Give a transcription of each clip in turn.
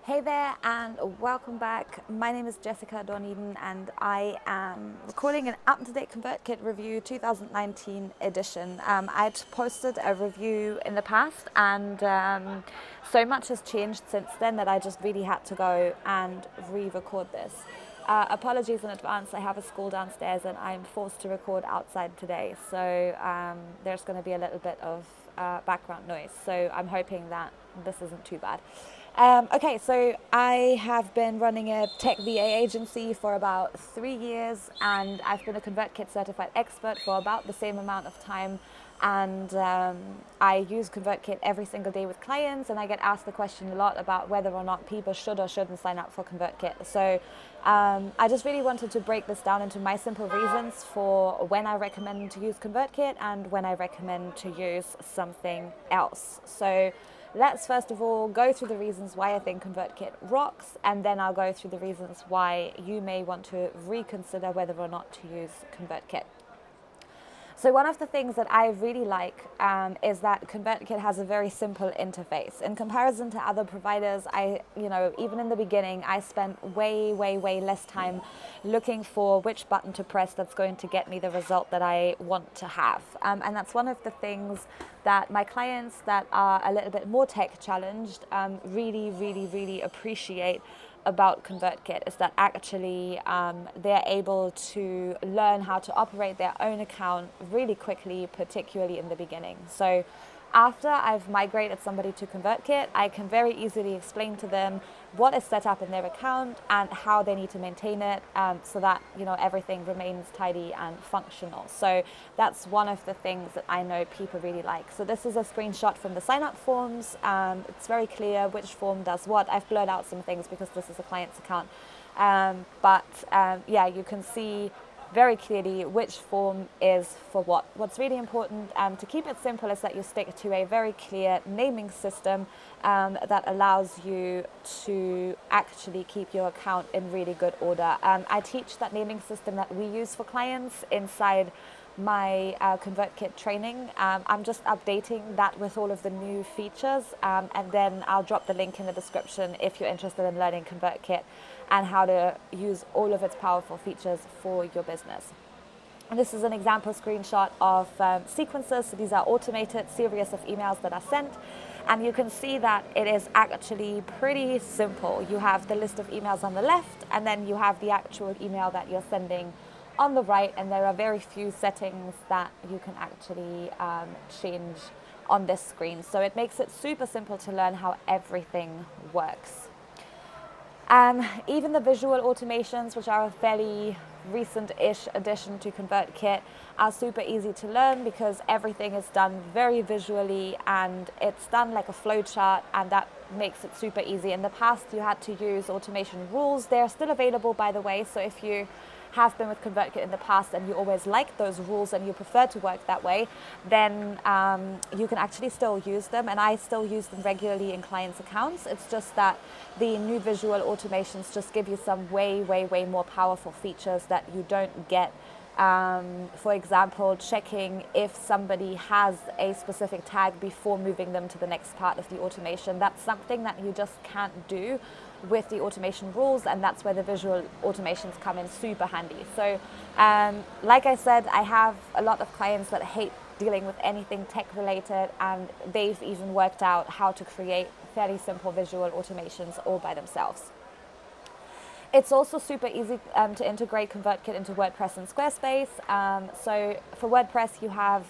Hey there and welcome back. My name is Jessica Dorneden and I am recording an up-to-date ConvertKit review 2019 edition. I'd posted a review in the past and so much has changed since then that I just really had to go and re-record this. Apologies in advance, I have a school downstairs and I'm forced to record outside today, so there's going to be a little bit of background noise, so I'm hoping that this isn't too bad. Okay, so I have been running a tech VA agency for about 3 years and I've been a ConvertKit Certified Expert for about the same amount of time, and I use ConvertKit every single day with clients, and I get asked the question a lot about whether or not people should or shouldn't sign up for ConvertKit. So I just really wanted to break this down into my simple reasons for when I recommend to use ConvertKit and when I recommend to use something else. So let's first of all go through the reasons why I think ConvertKit rocks, and then I'll go through the reasons why you may want to reconsider whether or not to use ConvertKit. So one of the things that I really like is that ConvertKit has a very simple interface. In comparison to other providers, even in the beginning, I spent way less time looking for which button to press that's going to get me the result that I want to have. And that's one of the things that my clients that are a little bit more tech challenged really appreciate about ConvertKit, is that actually they're able to learn how to operate their own account really quickly, particularly in the beginning. So after I've migrated somebody to ConvertKit, I can very easily explain to them what is set up in their account and how they need to maintain it, so that everything remains tidy and functional. So that's one of the things that I know people really like. So this is a screenshot from the sign-up forms. It's very clear which form does what. I've blurred out some things because this is a client's account, yeah, you can see very clearly which form is for what. What's really important to keep it simple is that you stick to a very clear naming system that allows you to actually keep your account in really good order. I teach that naming system that we use for clients inside my ConvertKit training. I'm just updating that with all of the new features, and then I'll drop the link in the description if you're interested in learning ConvertKit and how to use all of its powerful features for your business. And this is an example screenshot of sequences. So these are automated series of emails that are sent. And you can see that it is actually pretty simple. You have the list of emails on the left, and then you have the actual email that you're sending on the right, and there are very few settings that you can actually change on this screen. So it makes it super simple to learn how everything works. Even the visual automations, which are a fairly recent-ish addition to ConvertKit, are super easy to learn because everything is done very visually and it's done like a flow chart, and that makes it super easy. In the past, you had to use automation rules. They're still available, by the way, so if you have been with ConvertKit in the past and you always like those rules and you prefer to work that way, then you can actually still use them, and I still use them regularly in clients' accounts. It's just that the new visual automations just give you some way more powerful features that you don't get. For example, checking if somebody has a specific tag before moving them to the next part of the automation. That's something that you just can't do with the automation rules, and that's where the visual automations come in super handy. So like I said, I have a lot of clients that hate dealing with anything tech related, and they've even worked out how to create fairly simple visual automations all by themselves. It's also super easy to integrate ConvertKit into WordPress and Squarespace. So for WordPress, you have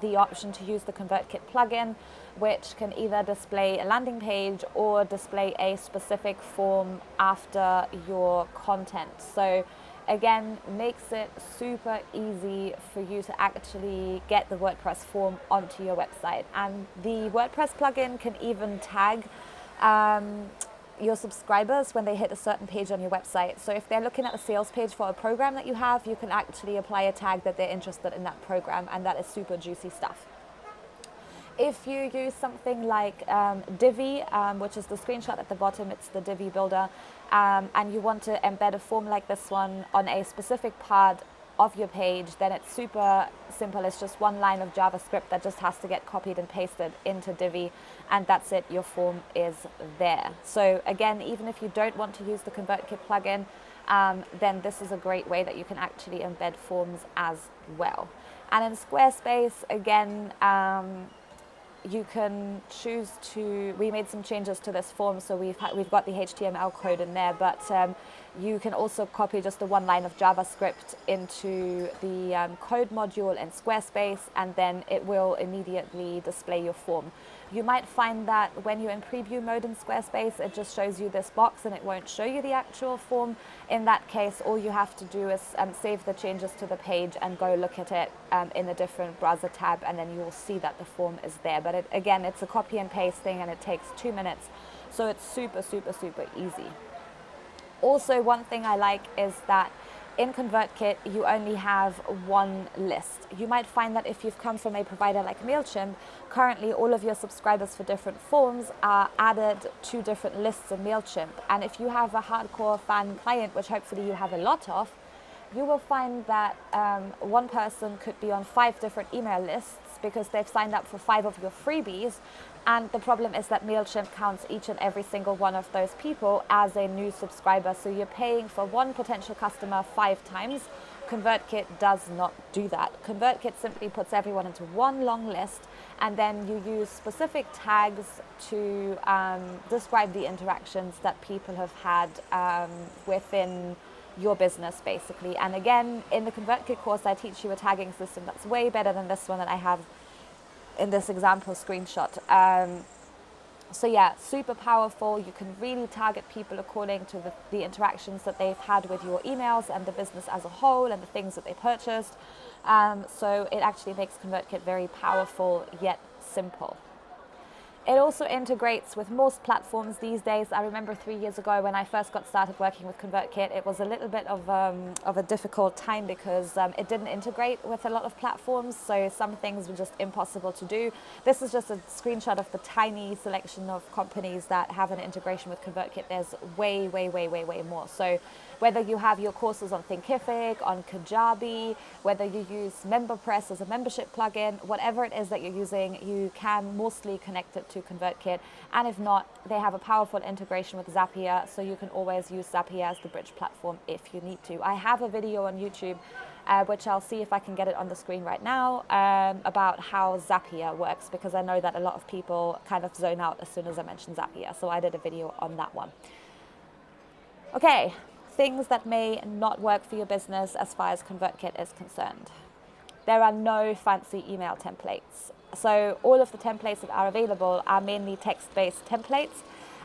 the option to use the ConvertKit plugin, which can either display a landing page or display a specific form after your content. So again, makes it super easy for you to actually get the WordPress form onto your website. And the WordPress plugin can even tag your subscribers when they hit a certain page on your website. So if they're looking at a sales page for a program that you have, you can actually apply a tag that they're interested in that program, and that is super juicy stuff. If you use something like Divi, which is the screenshot at the bottom, it's the Divi builder, and you want to embed a form like this one on a specific part of your page, then it's super simple. It's just one line of JavaScript that just has to get copied and pasted into Divi, and that's it. Your form is there. So again, even if you don't want to use the ConvertKit plugin, then this is a great way that you can actually embed forms as well. And in Squarespace, again, you can choose to, we made some changes to this form, so we've got the HTML code in there, but you can also copy just the one line of JavaScript into the code module in Squarespace, and then it will immediately display your form. You might find that when you're in preview mode in Squarespace, it just shows you this box and it won't show you the actual form. In that case, all you have to do is save the changes to the page and go look at it in a different browser tab, and then you'll see that the form is there. But again, it's a copy and paste thing, and it takes 2 minutes. So it's super, super, super easy. Also, one thing I like is that in ConvertKit, you only have one list. You might find that if you've come from a provider like MailChimp, currently all of your subscribers for different forms are added to different lists in MailChimp. And if you have a hardcore fan client, which hopefully you have a lot of, you will find that one person could be on 5 different email lists because they've signed up for 5 of your freebies. And the problem is that MailChimp counts each and every single one of those people as a new subscriber. So you're paying for one potential customer 5 times. ConvertKit does not do that. ConvertKit simply puts everyone into one long list, and then you use specific tags to describe the interactions that people have had within your business, basically. And again, in the ConvertKit course, I teach you a tagging system that's way better than this one that I have in this example screenshot. So yeah, super powerful. You can really target people according to the interactions that they've had with your emails and the business as a whole and the things that they purchased. So it actually makes ConvertKit very powerful yet simple. It also integrates with most platforms these days. I remember 3 years ago when I first got started working with ConvertKit, it was a little bit of a difficult time because it didn't integrate with a lot of platforms, so some things were just impossible to do. This is just a screenshot of the tiny selection of companies that have an integration with ConvertKit. There's way, way, way, way, way more. So whether you have your courses on Thinkific, on Kajabi, whether you use MemberPress as a membership plugin, whatever it is that you're using, you can mostly connect it to ConvertKit. And if not, they have a powerful integration with Zapier, so you can always use Zapier as the bridge platform if you need to. I have a video on YouTube, which I'll see if I can get it on the screen right now, about how Zapier works, because I know that a lot of people kind of zone out as soon as I mention Zapier, so I did a video on that one. Okay. Things that may not work for your business as far as ConvertKit is concerned. There are no fancy email templates. So all of the templates that are available are mainly text-based templates.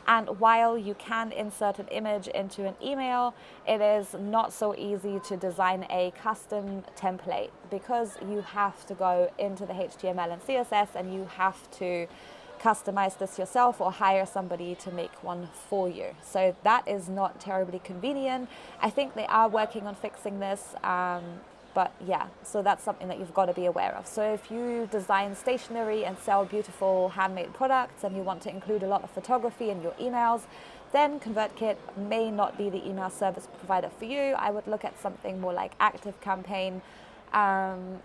And while you can insert an image into an email, it is not so easy to design a custom template because you have to go into the HTML and CSS and you have to customize this yourself or hire somebody to make one for you. So that is not terribly convenient. I think they are working on fixing this, but yeah, so that's something that you've got to be aware of. So if you design stationery and sell beautiful handmade products and you want to include a lot of photography in your emails, then ConvertKit may not be the email service provider for you. I would look at something more like ActiveCampaign.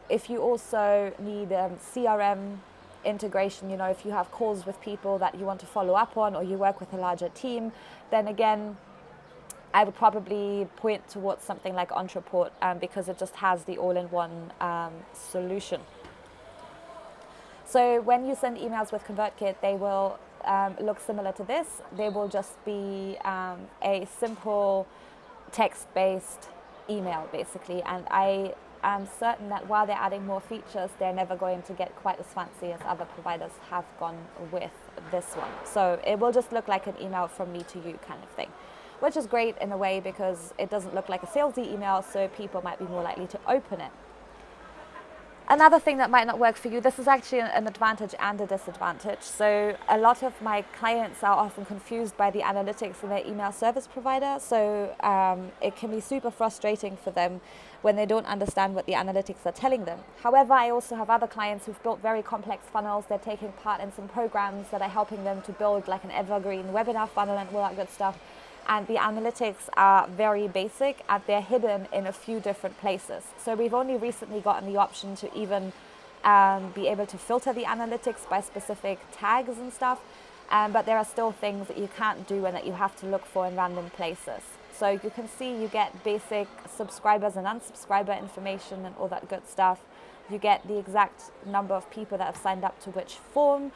If you also need CRM integration, you know, if you have calls with people that you want to follow up on or you work with a larger team, then again, I would probably point towards something like Entreport because it just has the all-in-one solution. So when you send emails with ConvertKit, they will look similar to this. They will just be a simple text-based email, basically, and I'm certain that while they're adding more features, they're never going to get quite as fancy as other providers have gone with this one. So it will just look like an email from me to you kind of thing, which is great in a way because it doesn't look like a salesy email, so people might be more likely to open it. Another thing that might not work for you, this is actually an advantage and a disadvantage. So a lot of my clients are often confused by the analytics in their email service provider. So it can be super frustrating for them when they don't understand what the analytics are telling them. However, I also have other clients who've built very complex funnels. They're taking part in some programs that are helping them to build like an evergreen webinar funnel and all that good stuff. and the analytics are very basic and they're hidden in a few different places. So we've only recently gotten the option to even be able to filter the analytics by specific tags and stuff, but there are still things that you can't do and that you have to look for in random places. So you can see you get basic subscribers and unsubscriber information and all that good stuff. You get the exact number of people that have signed up to which form.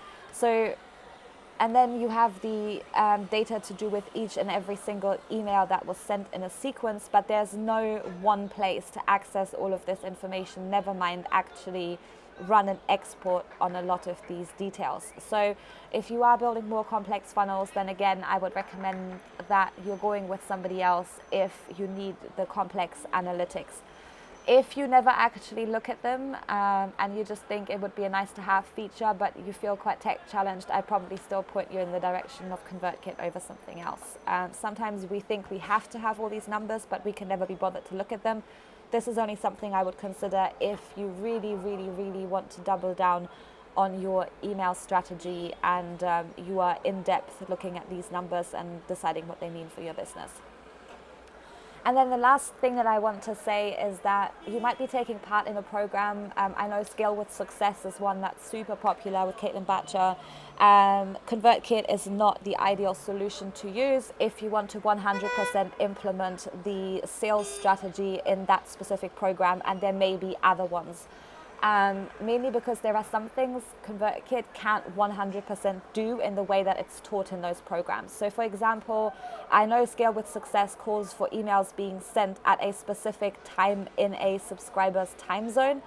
And then you have the data to do with each and every single email that was sent in a sequence, but there's no one place to access all of this information, never mind actually run an export on a lot of these details. So if you are building more complex funnels, then again, I would recommend that you're going with somebody else if you need the complex analytics. If you never actually look at them and you just think it would be a nice to have feature, but you feel quite tech challenged, I'd probably still point you in the direction of ConvertKit over something else. Sometimes we think we have to have all these numbers, but we can never be bothered to look at them. This is only something I would consider if you really, really, really want to double down on your email strategy and you are in depth looking at these numbers and deciding what they mean for your business. And then the last thing that I want to say is that you might be taking part in a program. I know Scale with Success is one that's super popular with Caitlin Batcher. ConvertKit is not the ideal solution to use if you want to 100% implement the sales strategy in that specific program, and there may be other ones. Mainly because there are some things ConvertKit can't 100% do in the way that it's taught in those programs. So for example, I know Scale with Success calls for emails being sent at a specific time in a subscriber's time zone.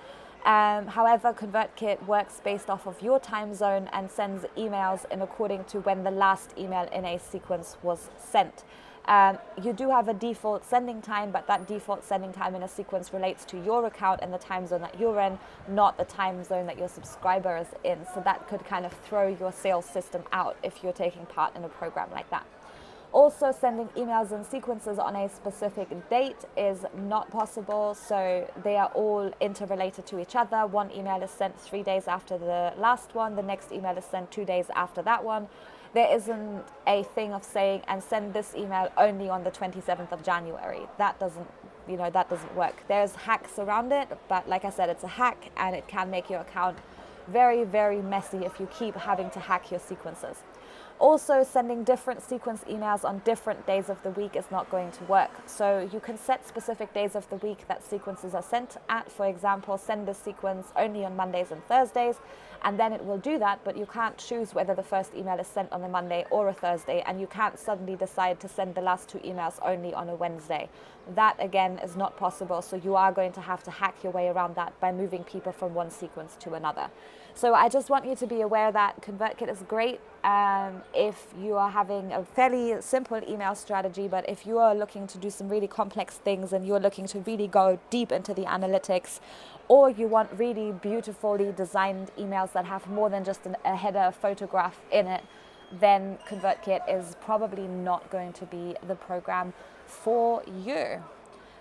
However, ConvertKit works based off of your time zone and sends emails in according to when the last email in a sequence was sent. You do have a default sending time, but that default sending time in a sequence relates to your account and the time zone that you're in, not the time zone that your subscriber is in. So that could kind of throw your sales system out if you're taking part in a program like that. Also, sending emails in sequences on a specific date is not possible, so they are all interrelated to each other. One email is sent 3 days after the last one, the next email is sent 2 days after that one. There isn't a thing of saying, and send this email only on the 27th of January. That doesn't work. There's hacks around it, but like I said, it's a hack and it can make your account very, very messy if you keep having to hack your sequences. Also, sending different sequence emails on different days of the week is not going to work. So you can set specific days of the week that sequences are sent at. For example, send this sequence only on Mondays and Thursdays, and then it will do that, but you can't choose whether the first email is sent on a Monday or a Thursday, and you can't suddenly decide to send the last 2 emails only on a Wednesday. That, again, is not possible, so you are going to have to hack your way around that by moving people from one sequence to another. So I just want you to be aware that ConvertKit is great if you are having a fairly simple email strategy, but if you are looking to do some really complex things and you're looking to really go deep into the analytics, or you want really beautifully designed emails that have more than just a header photograph in it, then ConvertKit is probably not going to be the program for you.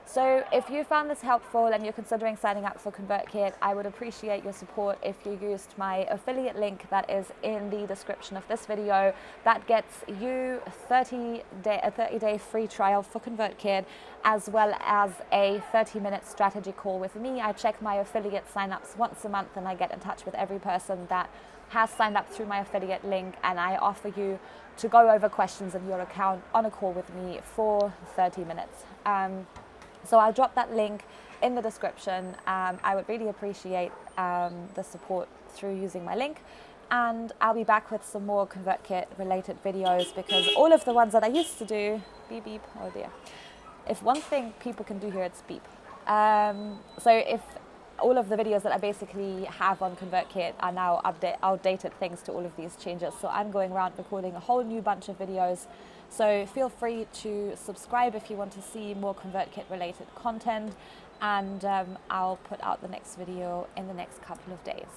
So if you found this helpful and you're considering signing up for ConvertKit, I would appreciate your support if you used my affiliate link that is in the description of this video. That gets you a 30-day free trial for ConvertKit, as well as a 30-minute strategy call with me. I check my affiliate signups once a month and I get in touch with every person that has signed up through my affiliate link, and I offer you to go over questions in your account on a call with me for 30 minutes. So I'll drop that link in the description. I would really appreciate the support through using my link, and I'll be back with some more ConvertKit related videos, because all of the ones that I used to do, beep beep, oh dear. If one thing people can do here, it's beep. So if all of the videos that I basically have on ConvertKit are now outdated thanks to all of these changes. So I'm going around recording a whole new bunch of videos. So feel free to subscribe if you want to see more ConvertKit related content, and I'll put out the next video in the next couple of days.